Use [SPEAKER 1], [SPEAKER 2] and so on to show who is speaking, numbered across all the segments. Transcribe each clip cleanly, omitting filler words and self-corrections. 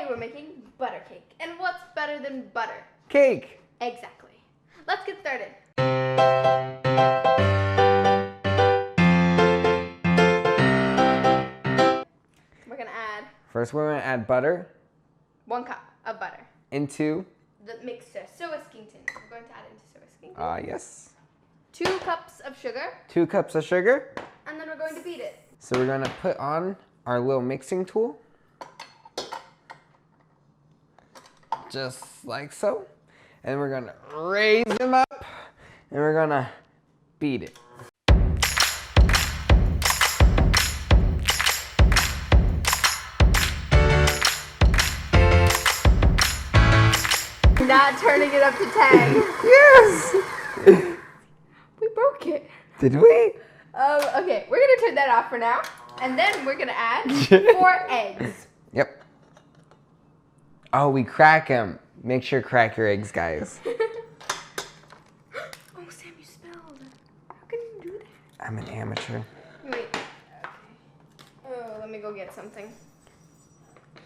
[SPEAKER 1] Today we're making butter cake. And what's better than butter?
[SPEAKER 2] Cake.
[SPEAKER 1] Exactly. Let's get started. We're gonna add...
[SPEAKER 2] First we're gonna add butter.
[SPEAKER 1] 1 cup of butter.
[SPEAKER 2] Into?
[SPEAKER 1] The mixture. So whisking tin. We're going to add into so whisking tin.
[SPEAKER 2] Yes.
[SPEAKER 1] 2 cups of sugar.
[SPEAKER 2] 2 cups of sugar.
[SPEAKER 1] And then we're going to beat it.
[SPEAKER 2] So we're gonna put on our little mixing tool. Just like so. And we're gonna raise them up and we're gonna beat it.
[SPEAKER 1] Not turning it up to 10.
[SPEAKER 2] Yes!
[SPEAKER 1] We broke it.
[SPEAKER 2] Did we?
[SPEAKER 1] Okay, we're gonna turn that off for now. And then we're gonna add 4 eggs.
[SPEAKER 2] Yep. Oh, we crack them. Make sure to crack your eggs, guys.
[SPEAKER 1] Oh, Sam, you spilled. How can you do that?
[SPEAKER 2] I'm an amateur.
[SPEAKER 1] Wait. Okay. Oh, let me go get something.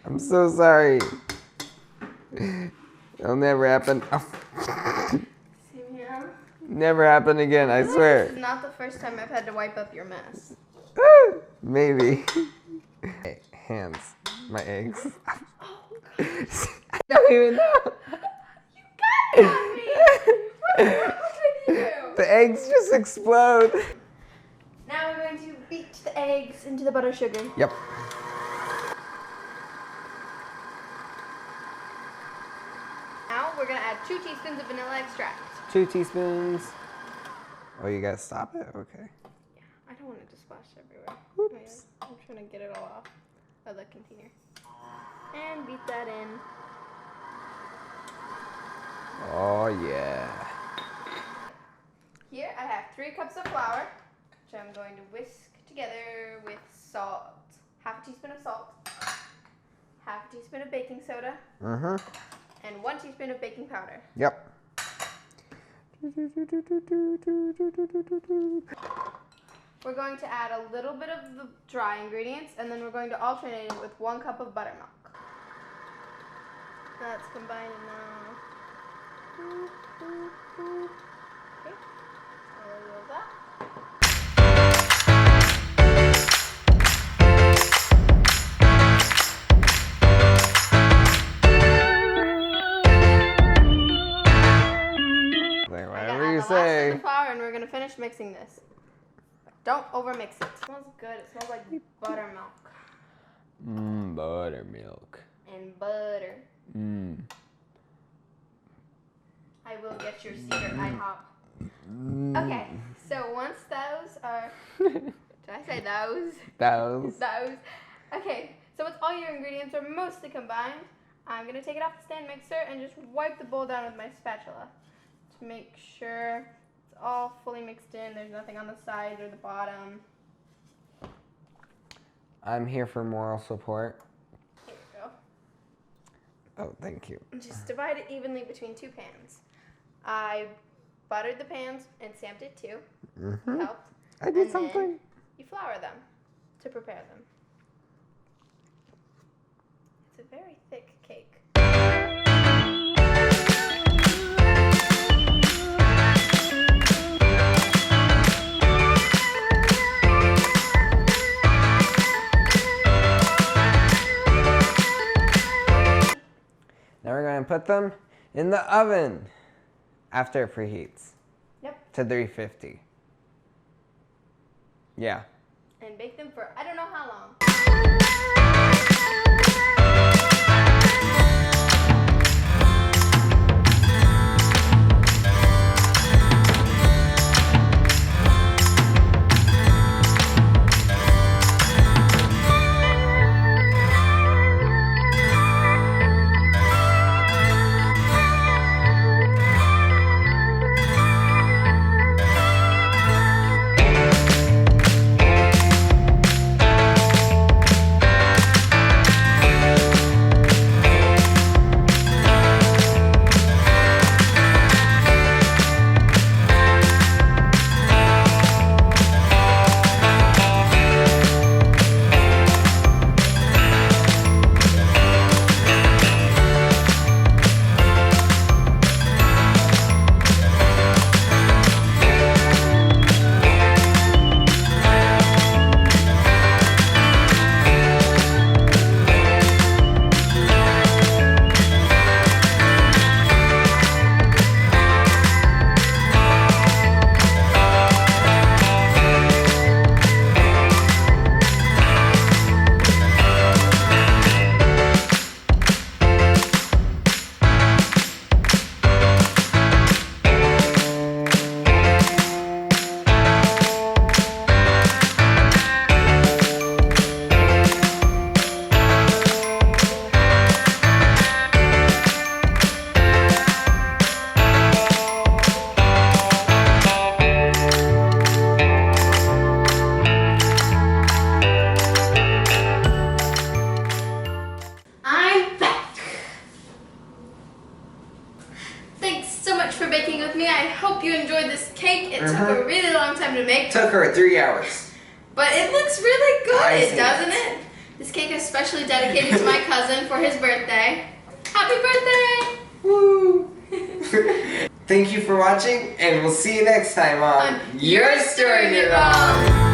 [SPEAKER 2] I'm so sorry. It'll never happen. Oh.
[SPEAKER 1] Same here.
[SPEAKER 2] Never happen again, I swear.
[SPEAKER 1] This is not the first time I've had to wipe up your mess.
[SPEAKER 2] Maybe. Hey, hands. My eggs.
[SPEAKER 1] Oh, God.
[SPEAKER 2] I don't even know.
[SPEAKER 1] You got it on me. What's wrong with you?
[SPEAKER 2] The eggs just explode.
[SPEAKER 1] Now we're going to beat the eggs into the butter sugar.
[SPEAKER 2] Yep.
[SPEAKER 1] Now we're going to add 2 teaspoons of vanilla extract.
[SPEAKER 2] 2 teaspoons. Oh, you gotta stop it? Okay.
[SPEAKER 1] Yeah, I don't want it to splash everywhere.
[SPEAKER 2] Oops.
[SPEAKER 1] I'm trying to get it all off of the container. And beat that in.
[SPEAKER 2] Oh, yeah.
[SPEAKER 1] Here I have 3 cups of flour, which I'm going to whisk together with salt. 1/2 teaspoon of salt. 1/2 teaspoon of baking soda.
[SPEAKER 2] Mm-hmm.
[SPEAKER 1] And 1 teaspoon of baking powder.
[SPEAKER 2] Yep.
[SPEAKER 1] We're going to add a little bit of the dry ingredients, and then we're going to alternate it with 1 cup of buttermilk. That's combining now. Okay, a little of that.
[SPEAKER 2] Whatever you
[SPEAKER 1] Last of
[SPEAKER 2] say.
[SPEAKER 1] the flour, and we're going to finish mixing this. Don't overmix it. It smells good. It smells like buttermilk.
[SPEAKER 2] Buttermilk.
[SPEAKER 1] And butter. I will get your secret IHOP. Okay, so once those are... Did I say those?
[SPEAKER 2] Those.
[SPEAKER 1] Those. Okay, so once all your ingredients are mostly combined, I'm going to take it off the stand mixer and just wipe the bowl down with my spatula to make sure it's all fully mixed in. There's nothing on the sides or the bottom.
[SPEAKER 2] I'm here for moral support.
[SPEAKER 1] Here we go.
[SPEAKER 2] Oh, thank you.
[SPEAKER 1] Just divide it evenly between 2 pans. I buttered the pans and stamped it too.
[SPEAKER 2] Mm-hmm.
[SPEAKER 1] Helped.
[SPEAKER 2] I did
[SPEAKER 1] And
[SPEAKER 2] something.
[SPEAKER 1] then you flour them to prepare them. It's a very thick cake.
[SPEAKER 2] Now we're going to put them in the oven after it preheats.
[SPEAKER 1] Yep.
[SPEAKER 2] To 350. Yeah.
[SPEAKER 1] And bake them for I don't know how long. I hope you enjoyed this cake. It took a really long time to make.
[SPEAKER 2] Took her 3 hours.
[SPEAKER 1] But it looks really
[SPEAKER 2] I
[SPEAKER 1] good,
[SPEAKER 2] see
[SPEAKER 1] doesn't it? This cake is specially dedicated to my cousin for his birthday. Happy birthday!
[SPEAKER 2] Woo! Thank you for watching, and we'll see you next time on
[SPEAKER 1] You're Stirring It Wrong.